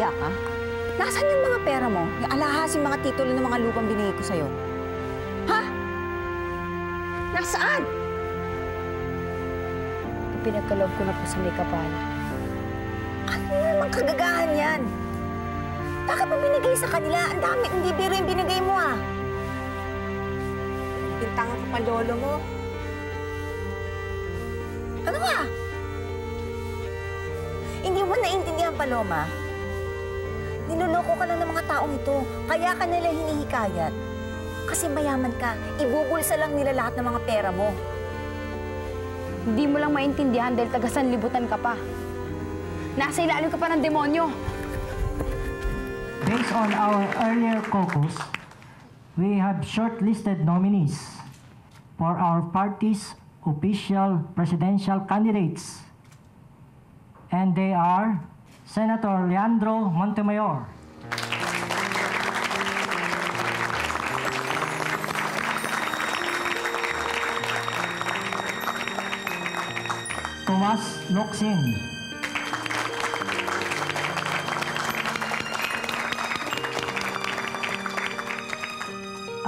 naniniwala ka? Nasaan yung mga pera mo? Yung alahasing mga titulo ng mga lupang binigay ko sa'yo? Ha? Nasaan? Pinagkaloob ko na po sa may kapal. Ano namang kagagahan yan? Bakit mo binigay sa kanila? Ang dami, hindi biro yung binigay mo, ah. Pintangan ko pa lolo mo. Ano ka? Hindi mo naiintindihan, Paloma. Niloloko ka lang ng mga taong ito. Kaya ka nila hinihikayat. Kasi mayaman ka. Ibubulsa lang nila lahat ng mga pera mo. Hindi mo lang maintindihan dahil taga-sanlibutan ka pa. Nasa ilalim ka pa ng demonyo. Based on our earlier caucus, we have shortlisted nominees for our party's official presidential candidates. And they are Senator Leandro Montemayor, Tomas Locsin,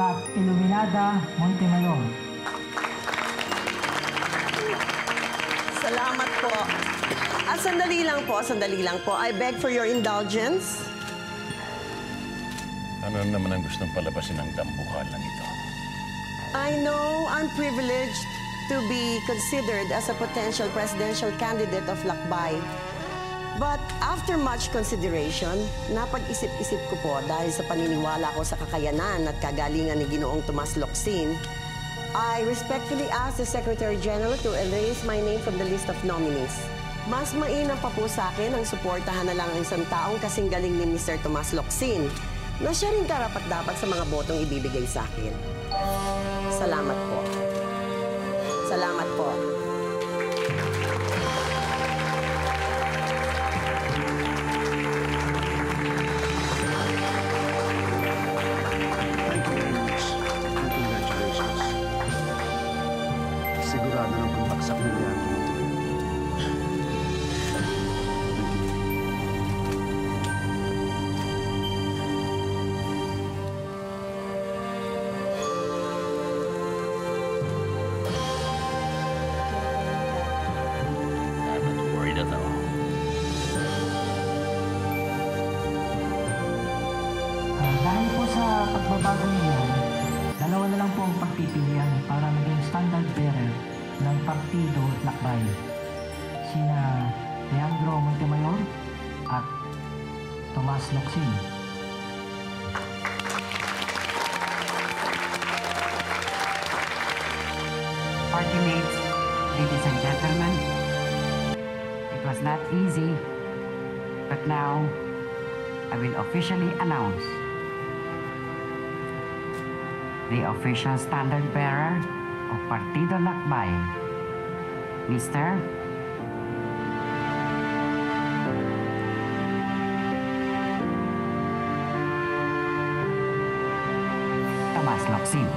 at Iluminada Montemayor. Salamat po. Sandali lang po. I beg for your indulgence. Ano naman ang gustong palabasin ng dambuhalang ito? I know I'm privileged to be considered as a potential presidential candidate of Lakbay. But after much consideration, napag-isip-isip ko po dahil sa paniniwala ko sa kakayanan at kagalingan ni Ginoong Tomas Locsin, I respectfully ask the Secretary General to erase my name from the list of nominees. Mas mainam pa po sa akin ang suportahan na lang ang isang taong kasing galing ni Mr. Tomas Locsin na siya rin karapat-dapat sa mga botong ibibigay sa akin. Salamat po. Salamat po. Thank you very much. And congratulations. Sigurado ng pagbagsak ng Leandro Montemayor. Dahil po sa pagbabago niyan, dalawa na lang po ang pagpipilian para maging standard bearer ng Partido Lakbay. Sina Leandro Montemayor at Tomas Locsin. Party mates, ladies and gentlemen, it was not easy, but now I will officially announce the official standard bearer of Partido Lakbay, Mr. Tomas Locsin.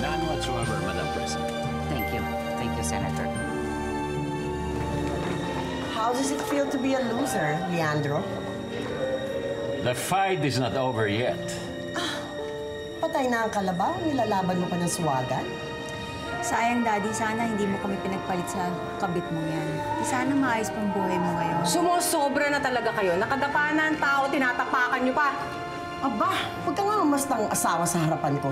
None whatsoever, Madam President. Thank you. Thank you, Senator. How does it feel to be a loser, Leandro? The fight is not over yet. Patay na ang kalabaw, nilalaban mo pa ng swagan. Sayang, Daddy. Sana hindi mo kami pinagpalit sa kabit mo yan. Sana maayos pang buhay mo ngayon. Sumusobra na talaga kayo. Nakadapa na ang tao, tinatapakan nyo pa. Aba, huwag ka nga umastang asawa sa harapan ko.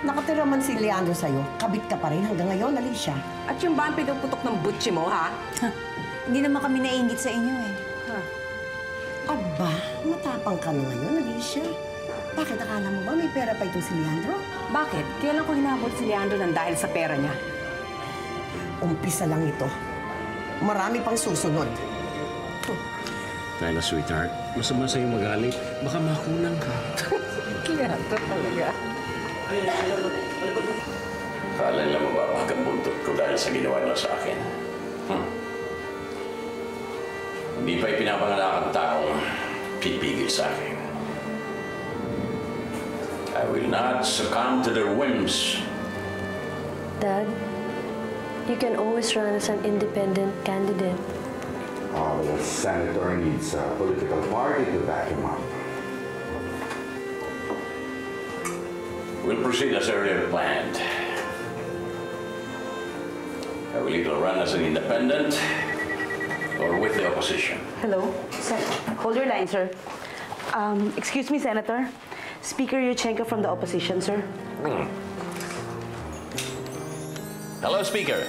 Nakatira man si Leandro sa'yo, kabit ka pa rin hanggang ngayon, Alicia. At yung ba ang pinuputok ng butsi mo, ha? Hindi naman kami naiingit sa inyo, eh. Aba, matapang ka na ngayon, Alicia. Bakit akala mo ba may pera pa itong si Leandro? Bakit? Kailan ko hinabol si Leandro ng dahil sa pera niya? Umpisa lang ito. Marami pang susunod. Tyler, sweetheart, masama sa'yo magalit. Baka makunang ka. Leandro talaga. Kala nila mababagabuntot ko dahil sa ginawa niyo sa akin. Hindi pa ipinapangalak ang taong pipigil sa akin. will not succumb to their whims. Dad, you can always run as an independent candidate. The senator needs a political party to back him up. We'll proceed as earlier planned. I will either run as an independent or with the opposition. Hello? Hold your line, sir. Excuse me, Senator. Speaker Yurchenko from the opposition, sir. Hello, Speaker.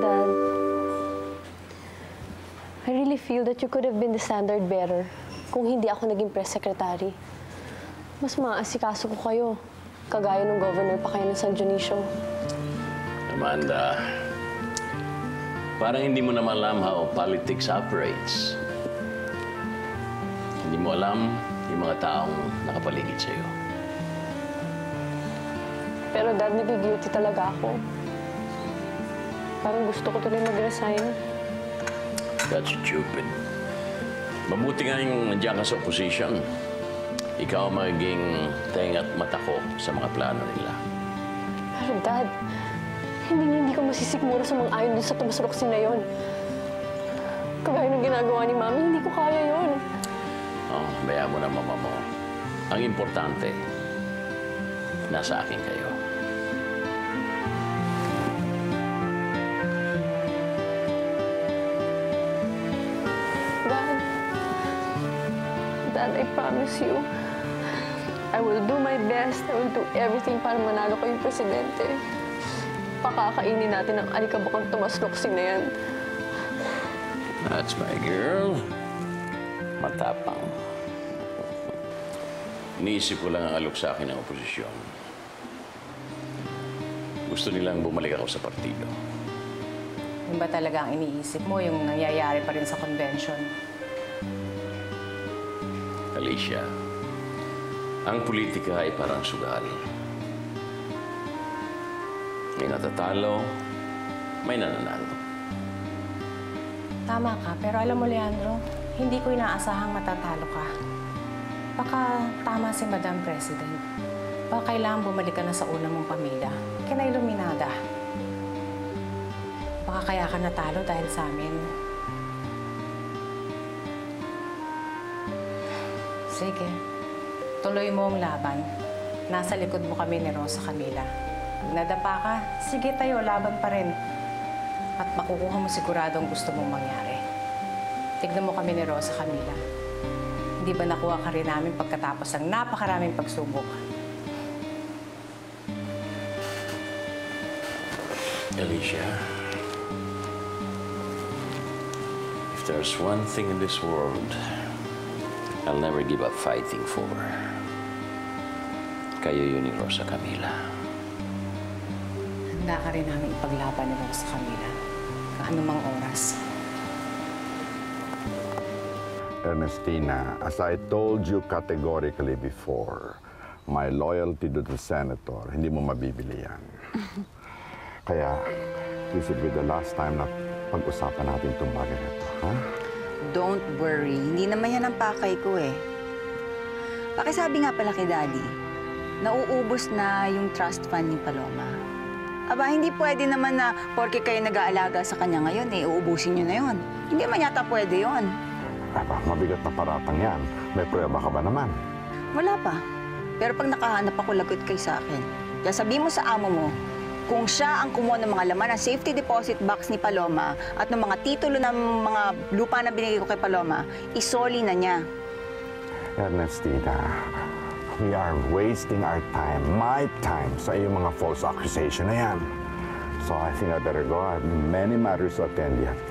Dad, I really feel that you could have been the standard bearer kung hindi ako naging press secretary. Mas maaasikaso ko kayo, kagaya ng governor pa kayo ng San Dionisio. Amanda, parang hindi mo naman alam how politics operates. Hindi mo alam yung mga taong nakapaligid sa'yo. Pero Dad, nagigilty talaga ako. Parang gusto ko tuloy mag-resign. That's stupid. Mabuti nga yung nandiyan ka sa opposition. Ikaw ang magiging tenga at mata ko sa mga plano nila. Pero Dad, hindi ko masisikmura sa mga ayon dun sa tumasuloksin na yon. Kagaya ng ginagawa ni Mami, hindi ko kaya yon. Oh, bayaan mo na mama mo. Ang importante, nasa akin kayo. Dad, I promise you, I will do my best. I will do everything para manalo ko yung presidente. Pakakainin natin ang alikabakang tumasloksin na yan. That's my girl. Matapang. Iniisip ko lang ang alok sa akin ng oposisyon. Gusto nilang bumalik ako sa partido. Yun ba talaga ang iniisip mo, yung nangyayari pa rin sa convention? Alicia, ang politika ay parang sugal. May natatalo, may nananalo. Tama ka, pero alam mo, Leandro, hindi ko inaasahang matatalo ka. Baka tama si Madam President. Baka kailangan bumalik ka na sa una mong pamilya. Kina Iluminada. Baka kaya ka natalo dahil sa amin. Sige, tuloy mo ang laban. Nasa likod mo kami ni Rosa Camila. Pag nadapa ka, sige tayo, laban pa rin. At makukuha mo sigurado ang gusto mong mangyari. Tignan mo kami ni Rosa Camila. Hindi ba nakuha ka rin namin pagkatapos ng napakaraming pagsubok? Alicia, if there's one thing in this world I'll never give up fighting for, kayo yun ni Rosa Camila. Handa ka rin namin ipaglaban ni Rosa Camila. Anumang oras. Ernestina, as I told you categorically before, my loyalty to the senator, hindi mo mabibili yan. Kaya, this will be the last time na pag-usapan natin itong bagay na ito, ha? Don't worry. Hindi naman yan ang pakay ko eh. Pakisabi nga pala kay Daddy, nauubos na yung trust fund ni Paloma. Aba, hindi pwede naman na porke kayo nag-aalaga sa kanya ngayon eh, uubusin niyo na yun. Hindi man yata pwede yun. Aba, mabigat na paratang yan. May prueba ka ba naman? Wala pa. Pero pag nakahanap ako, lagot kayo sa akin. Kaya sabihin mo sa amo mo, kung siya ang kumuha ng mga laman ng safety deposit box ni Paloma at ng mga titulo ng mga lupa na binigay ko kay Paloma, isoli na niya. Ernestina, we are wasting our time, my time, sa iyong mga false accusation na yan. So I think I better go. I have many matters to attend yet.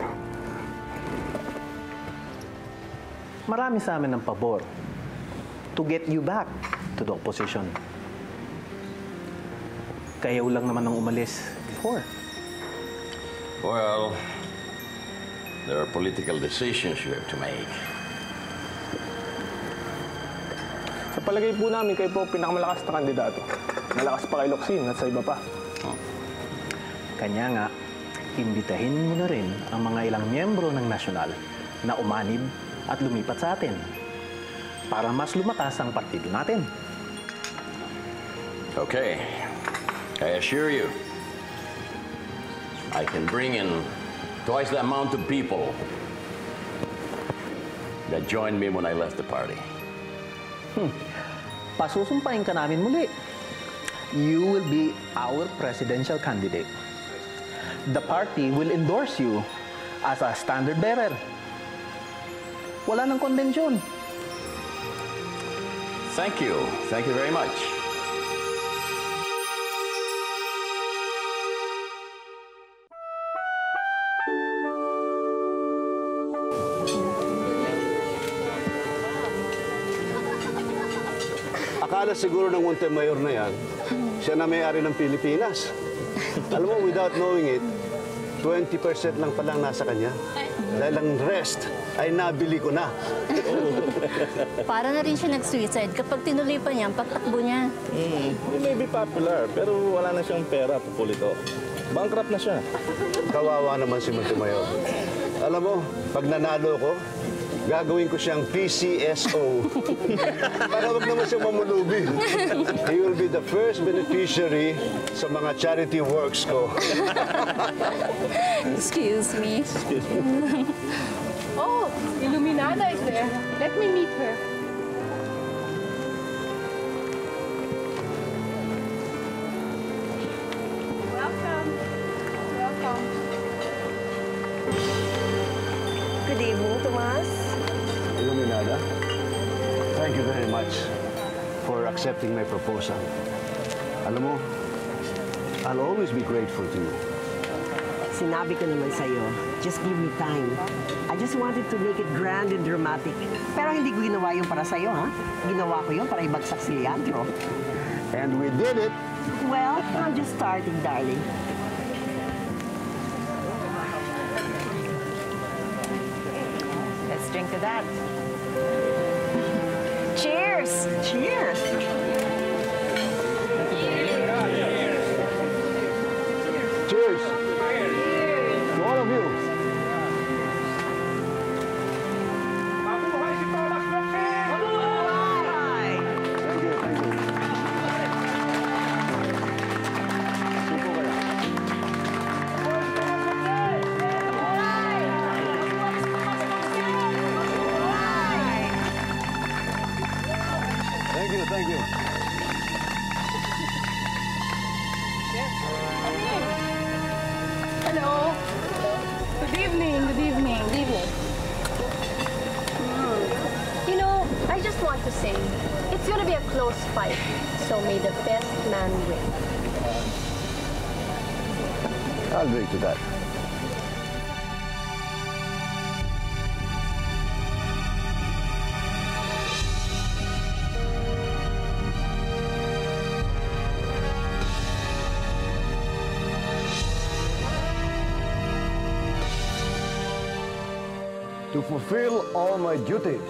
Marami sa amin ng pabor to get you back to the opposition. Kayaw lang naman ng umalis before. Well, there are political decisions you have to make. Sa palagay po namin, kayo po pinakamalakas na kandidato. Malakas pa kay Locsin at sa iba pa. Kanya nga, imbitahin mo na rin ang mga ilang miyembro ng nasyonal na umanib at lumipat sa atin para mas lumakas ang partido natin. Okay. I assure you, I can bring in twice the amount of people that joined me when I left the party. Pasusumpain ka namin muli. You will be our presidential candidate. The party will endorse you as a standard bearer. Wala nang konbensyon. Thank you. Thank you very much. Akala siguro ng Montemayor na yan, siya na may-ari ng Pilipinas. Alam mo, without knowing it, 20% lang palang nasa kanya. Dahil ang rest ay nabili ko na. Para na rin siya nag-suicide kapag tinuloy pa niya ang pagtakbo niya. He may be popular, pero wala na siyang pera, Pupulito. Bankrupt na siya. Kawawa naman si Montemayor. Alam mo, pag nanalo ko, gagawin ko siyang PCSO. Para wag naman siyang mamulubi. He will be the first beneficiary sa mga charity works ko. Excuse me. Oh, Illuminada is there. Let me meet her. Welcome. Welcome. Good evening, Tomas. Illuminada, thank you very much for accepting my proposal. Alam mo, I'll always be grateful to you. Sinabi ko naman sa'yo, just give me time. I just wanted to make it grand and dramatic. Pero hindi ko ginawa yun para sa'yo, ha? Ginawa ko yun para ibagsak si Leandro. And we did it. Well, I'm just starting, darling. Let's drink to that. Cheers! Cheers! Cheers! To all of you. Thank you, thank you. Supo kaya. Thank you, thank you. Hello. Good evening. Good evening. Good evening. You know, I just want to say, it's gonna be a close fight. So may the best man win. I'll agree to that. To fulfill all my duties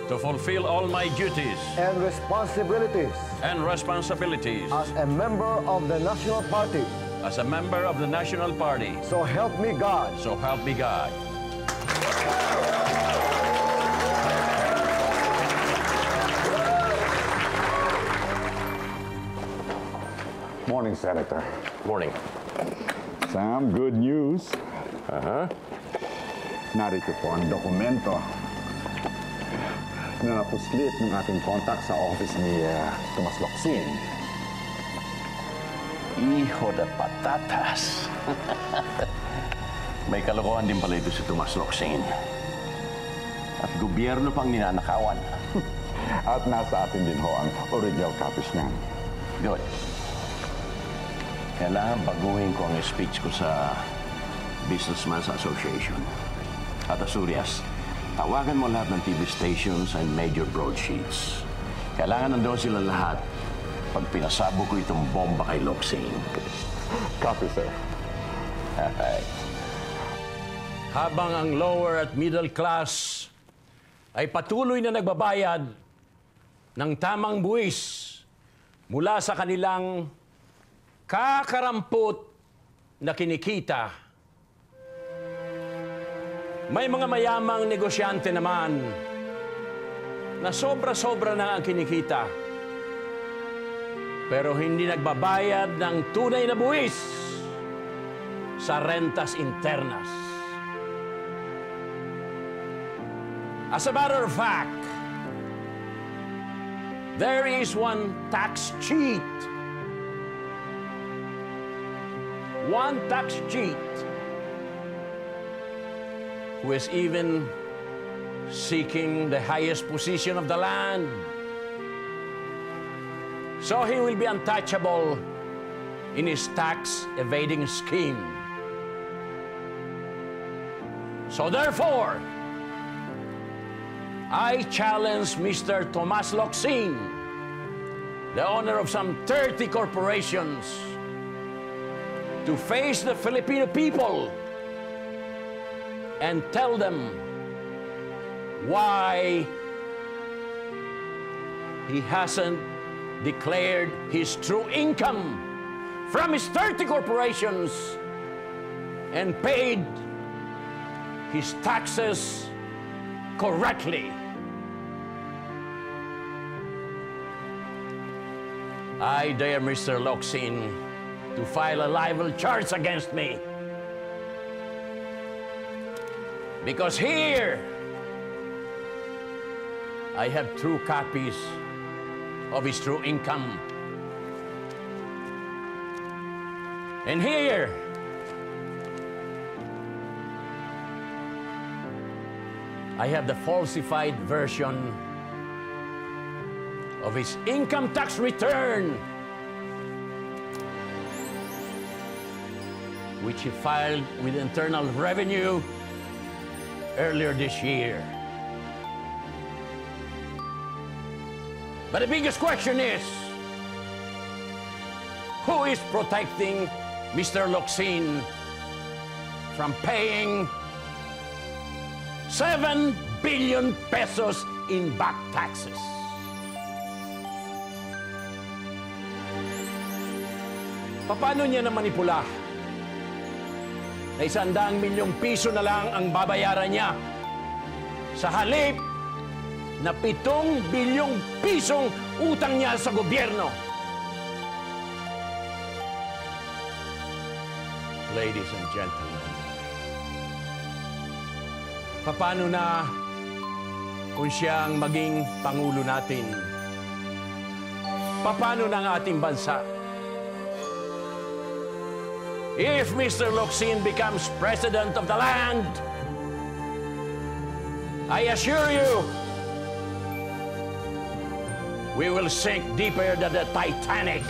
To fulfill all my duties and responsibilities and responsibilities as a member of the National Party. as a member of the National Party. So help me God. So help me God. Morning, Senator. Morning. Sam, good news. Narito po ang dokumento na napuslit ng ating contact sa office ni Tomas Locsin. Hijo de patatas. May kalokohan din pala ito si Tomas Locsin. At gobyerno pang ninanakawan. At nasa atin din ho ang original copies niyan. Good. Kailangan baguhin ko ang speech ko sa Businessman's Association. At Asturias, tawagan mo lahat ng TV stations and major broadsheets. Kailangan nandoon sila lahat pag pinasabo ko itong bomba kay Locsin. Copy, sir. Habang ang lower at middle class ay patuloy na nagbabayad ng tamang buwis mula sa kanilang kakarampot na kinikita. May mga mayamang negosyante naman na sobra-sobra na ang kinikita, pero hindi nagbabayad ng tunay na buwis sa rentas internas. As a matter of fact, there is one tax cheat. One tax cheat who is even seeking the highest position of the land. So he will be untouchable in his tax evading scheme. So therefore, I challenge Mr. Tomas Locsin, the owner of some 30 corporations, to face the Filipino people and tell them why he hasn't declared his true income from his 30 corporations and paid his taxes correctly. I dare Mr. Locsin to file a libel charge against me. Because here, I have true copies of his true income. And here, I have the falsified version of his income tax return, which he filed with Internal Revenue earlier this year. But the biggest question is, who is protecting Mr. Locsin from paying 7 billion pesos in back taxes? Paano niya na manipula na 100 milyong piso na lang ang babayaran niya sa halip na 7 bilyong pisong utang niya sa gobyerno? Ladies and gentlemen, paano na kung siya ang maging Pangulo natin? Paano na ang ating bansa? If Mr. Locsin becomes president of the land, I assure you, we will sink deeper than the Titanic.